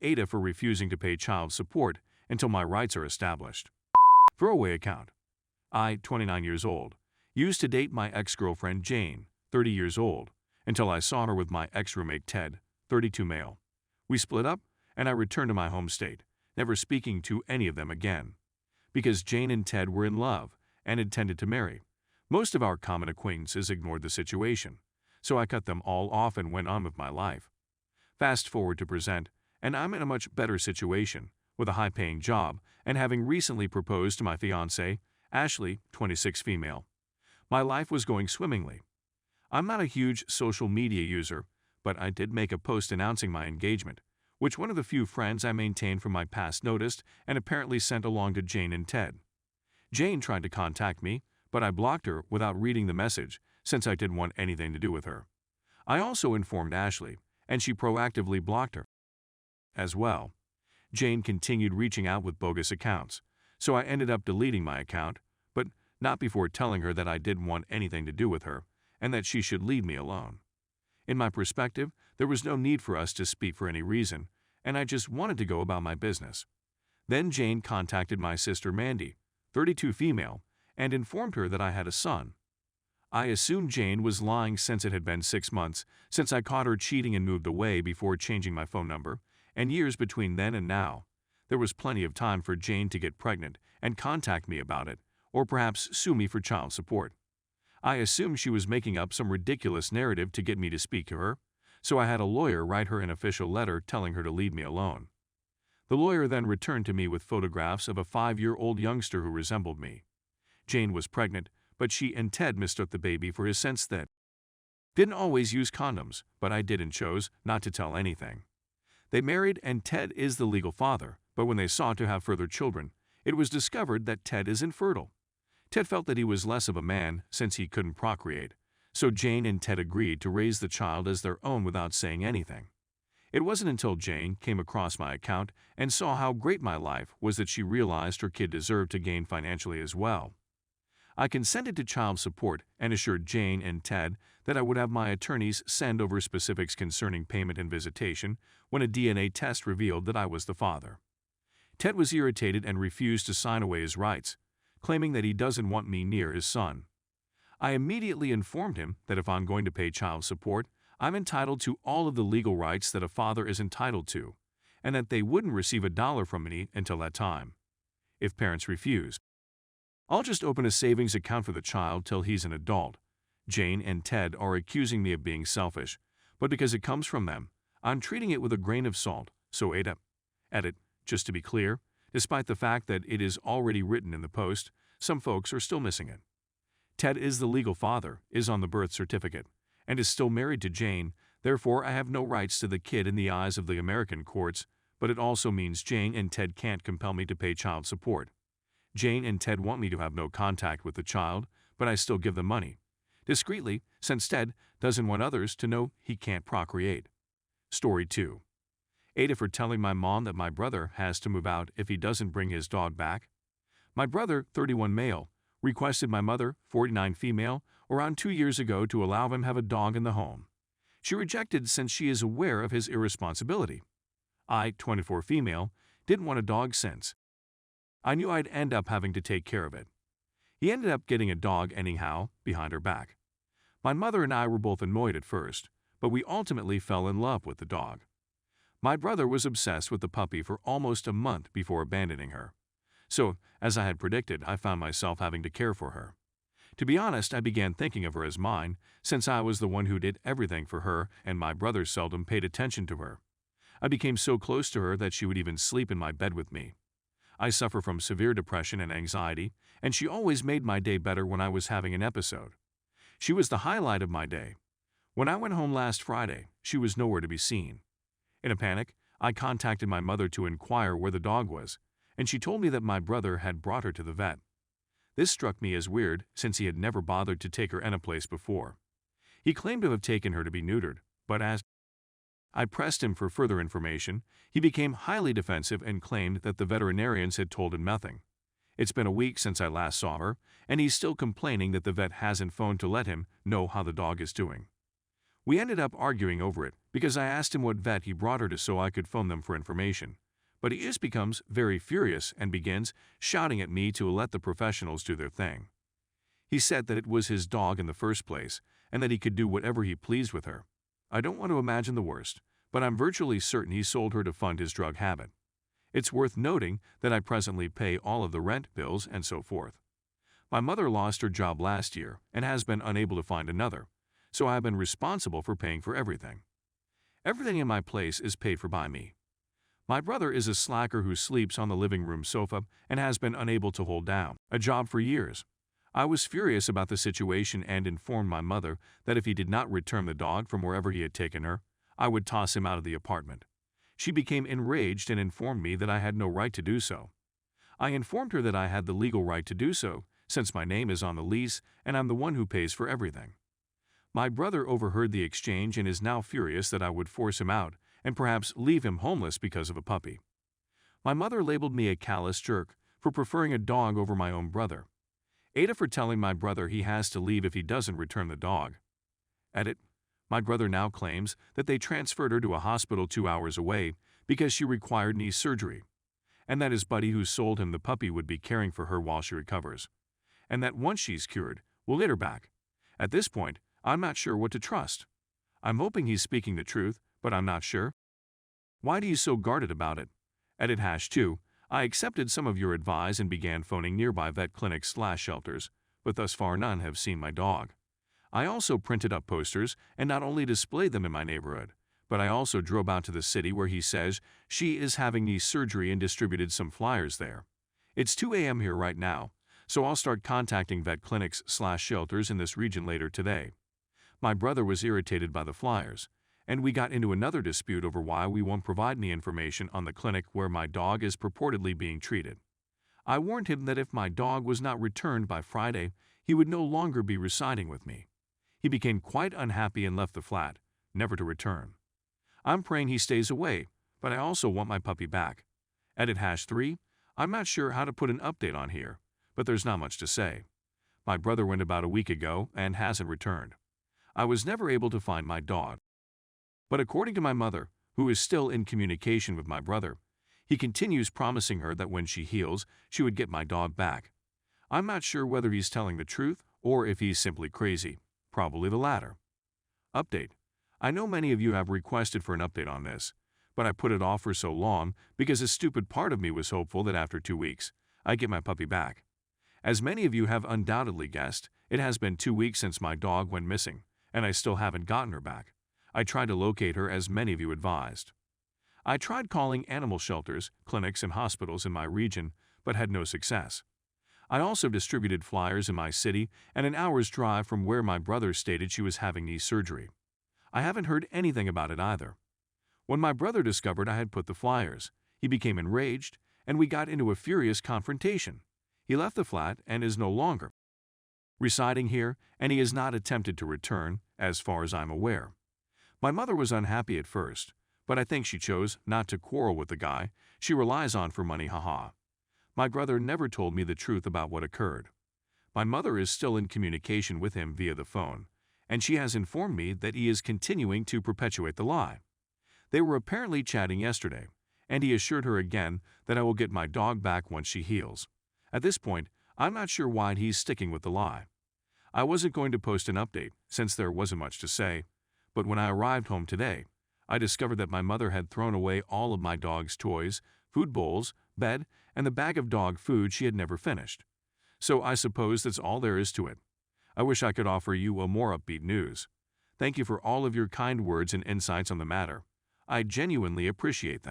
AITA for refusing to pay child support until my rights are established. Throwaway account. I, 29 years old, used to date my ex-girlfriend Jane, 30 years old, until I saw her with my ex-roommate Ted, 32 male. We split up, and I returned to my home state, never speaking to any of them again. Because Jane and Ted were in love and intended to marry, most of our common acquaintances ignored the situation, so I cut them all off and went on with my life. Fast forward to present, and I'm in a much better situation, with a high-paying job and having recently proposed to my fiancée, Ashley, 26 female. My life was going swimmingly. I'm not a huge social media user, but I did make a post announcing my engagement, which one of the few friends I maintained from my past noticed and apparently sent along to Jane and Ted. Jane tried to contact me, but I blocked her without reading the message since I didn't want anything to do with her. I also informed Ashley, and she proactively blocked her as well. Jane continued reaching out with bogus accounts, so I ended up deleting my account, but not before telling her that I didn't want anything to do with her and that she should leave me alone. In my perspective, there was no need for us to speak for any reason, and I just wanted to go about my business. Then Jane contacted my sister Mandy, 32 female, and informed her that I had a son. I assumed Jane was lying since it had been 6 months since I caught her cheating and moved away before changing my phone number, and years between then and now. There was plenty of time for Jane to get pregnant and contact me about it, or perhaps sue me for child support. I assumed she was making up some ridiculous narrative to get me to speak to her, so I had a lawyer write her an official letter telling her to leave me alone. The lawyer then returned to me with photographs of a 5-year-old youngster who resembled me. Jane was pregnant, but she and Ted mistook the baby for his since then. Didn't always use condoms, but I did and chose not to tell anything. They married and Ted is the legal father, but when they sought to have further children, it was discovered that Ted is infertile. Ted felt that he was less of a man since he couldn't procreate, so Jane and Ted agreed to raise the child as their own without saying anything. It wasn't until Jane came across my account and saw how great my life was that she realized her kid deserved to gain financially as well. I consented to child support and assured Jane and Ted that I would have my attorneys send over specifics concerning payment and visitation when a DNA test revealed that I was the father. Ted was irritated and refused to sign away his rights, claiming that he doesn't want me near his son. I immediately informed him that if I'm going to pay child support, I'm entitled to all of the legal rights that a father is entitled to, and that they wouldn't receive $1 from me until that time. If parents refuse, I'll just open a savings account for the child till he's an adult. Jane and Ted are accusing me of being selfish, but because it comes from them, I'm treating it with a grain of salt, so AITA. Edit, just to be clear, despite the fact that it is already written in the post, some folks are still missing it. Ted is the legal father, is on the birth certificate, and is still married to Jane, therefore I have no rights to the kid in the eyes of the American courts, but it also means Jane and Ted can't compel me to pay child support. Jane and Ted want me to have no contact with the child, but I still give them money. Discreetly, since Ted doesn't want others to know he can't procreate. Story 2. AITA for telling my mom that my brother has to move out if he doesn't bring his dog back. My brother, 31 male, requested my mother, 49 female, around 2 years ago to allow him have a dog in the home. She rejected since she is aware of his irresponsibility. I, 24 female, didn't want a dog since I knew I'd end up having to take care of it. He ended up getting a dog anyhow, behind her back. My mother and I were both annoyed at first, but we ultimately fell in love with the dog. My brother was obsessed with the puppy for almost a month before abandoning her. So, as I had predicted, I found myself having to care for her. To be honest, I began thinking of her as mine, since I was the one who did everything for her and my brother seldom paid attention to her. I became so close to her that she would even sleep in my bed with me. I suffer from severe depression and anxiety, and she always made my day better when I was having an episode. She was the highlight of my day. When I went home last Friday, she was nowhere to be seen. In a panic, I contacted my mother to inquire where the dog was, and she told me that my brother had brought her to the vet. This struck me as weird since he had never bothered to take her anyplace before. He claimed to have taken her to be neutered, but as I pressed him for further information, he became highly defensive and claimed that the veterinarians had told him nothing. It's been a week since I last saw her, and he's still complaining that the vet hasn't phoned to let him know how the dog is doing. We ended up arguing over it because I asked him what vet he brought her to so I could phone them for information. But he just becomes very furious and begins shouting at me to let the professionals do their thing. He said that it was his dog in the first place and that he could do whatever he pleased with her. I don't want to imagine the worst, but I'm virtually certain he sold her to fund his drug habit. It's worth noting that I presently pay all of the rent bills and so forth. My mother lost her job last year and has been unable to find another, so I have been responsible for paying for everything. Everything in my place is paid for by me. My brother is a slacker who sleeps on the living room sofa and has been unable to hold down a job for years. I was furious about the situation and informed my mother that if he did not return the dog from wherever he had taken her, I would toss him out of the apartment. She became enraged and informed me that I had no right to do so. I informed her that I had the legal right to do so, since my name is on the lease and I'm the one who pays for everything. My brother overheard the exchange and is now furious that I would force him out and perhaps leave him homeless because of a puppy. My mother labeled me a callous jerk for preferring a dog over my own brother. Ada for telling my brother he has to leave if he doesn't return the dog. Edit. My brother now claims that they transferred her to a hospital 2 hours away because she required knee surgery, and that his buddy who sold him the puppy would be caring for her while she recovers, and that once she's cured, we'll get her back. At this point, I'm not sure what to trust. I'm hoping he's speaking the truth, but I'm not sure. Why do you so guarded about it? Edit #2. I accepted some of your advice and began phoning nearby vet clinics/shelters, but thus far none have seen my dog. I also printed up posters and not only displayed them in my neighborhood, but I also drove out to the city where he says she is having knee surgery and distributed some flyers there. It's 2 a.m. here right now, so I'll start contacting vet clinics/shelters in this region later today. My brother was irritated by the flyers, and we got into another dispute over why we won't provide any information on the clinic where my dog is purportedly being treated. I warned him that if my dog was not returned by Friday, he would no longer be residing with me. He became quite unhappy and left the flat, never to return. I'm praying he stays away, but I also want my puppy back. Edit #3. I'm not sure how to put an update on here, but there's not much to say. My brother went about a week ago and hasn't returned. I was never able to find my dog. But according to my mother, who is still in communication with my brother, he continues promising her that when she heals, she would get my dog back. I'm not sure whether he's telling the truth or if he's simply crazy, probably the latter. Update. I know many of you have requested for an update on this, but I put it off for so long because a stupid part of me was hopeful that after 2 weeks, I'd get my puppy back. As many of you have undoubtedly guessed, it has been 2 weeks since my dog went missing, and I still haven't gotten her back. I tried to locate her as many of you advised. I tried calling animal shelters, clinics, and hospitals in my region, but had no success. I also distributed flyers in my city and an hour's drive from where my brother stated she was having knee surgery. I haven't heard anything about it either. When my brother discovered I had put the flyers, he became enraged and we got into a furious confrontation. He left the flat and is no longer residing here, and he has not attempted to return, as far as I'm aware. My mother was unhappy at first, but I think she chose not to quarrel with the guy she relies on for money, haha. My brother never told me the truth about what occurred. My mother is still in communication with him via the phone, and she has informed me that he is continuing to perpetuate the lie. They were apparently chatting yesterday, and he assured her again that I will get my dog back once she heals. At this point, I'm not sure why he's sticking with the lie. I wasn't going to post an update since there wasn't much to say, but when I arrived home today, I discovered that my mother had thrown away all of my dog's toys, food bowls, bed, and the bag of dog food she had never finished. So I suppose that's all there is to it. I wish I could offer you a more upbeat news. Thank you for all of your kind words and insights on the matter. I genuinely appreciate them.